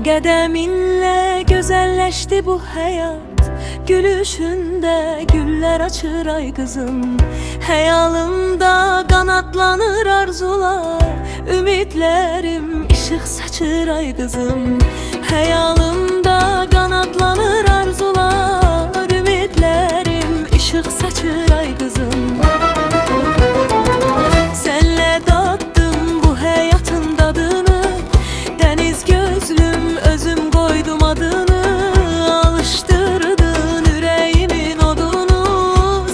Qədəminlə gözəlləşdi bu həyat, gülüşündə güllər açır ay qızım. Həyalımda qanadlanır arzular, ümidlərim işıq saçır ay qızım. Həyalımda qanadlanır arzular, ümidlərim işıq saçır ay qızım. Sənlə daddım bu həyatın dadını, dəniz gözlüm özüm qoydum adını. Alışdırdın ürəyimin odunu,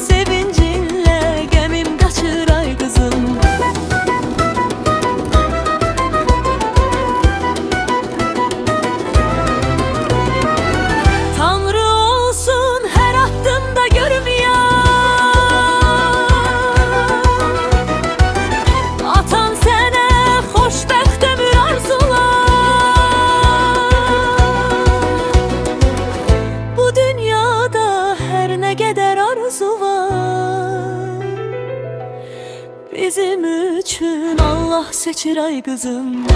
sevincinlə qəmim qaçır ay qızım. Tanrı olsun hər addımda görməyəm, atan sənə xoşbəxt ömür arzular. Bu dünyada hər nə qədər arzu var, bizim üçün Allah seçir ay qızım.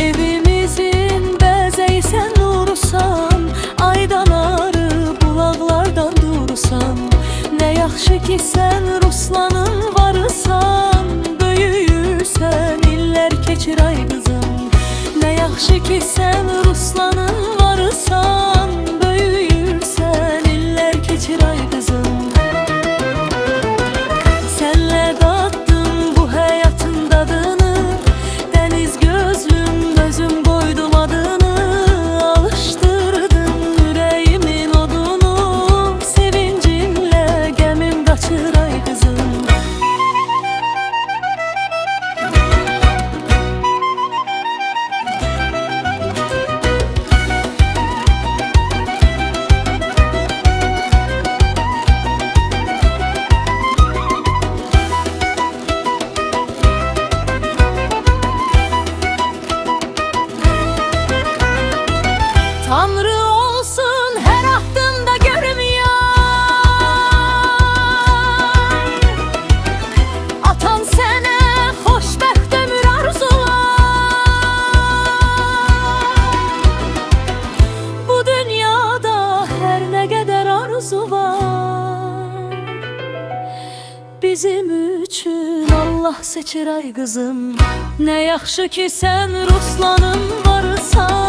Evimizin bəzəyi sən nurusan, aydan arı bulaqlardan durusan. Nə yaxşı ki sən Ruslanın varısan, böyüyürsən illər keçir ay qızım. Nə yaxşı ki sən Ruslanın varısan, böyüyürsən illər keçir ay qızım. Sənlə daddım bu həyatın dadını, dəniz gözlüm özüm qoydum adını. Alışdırdın ürəyimin odunu, sevincinlə qəmim qaçır ay qızım. Tanrı olsun hər addımda görməyəm, atan sənə xoşbəxt ömür arzular. Bu dünyada hər nə qədər arzu var, bizim üçün Allah seçir ay qızım. Nə yaxşı ki sən Ruslanın varısan,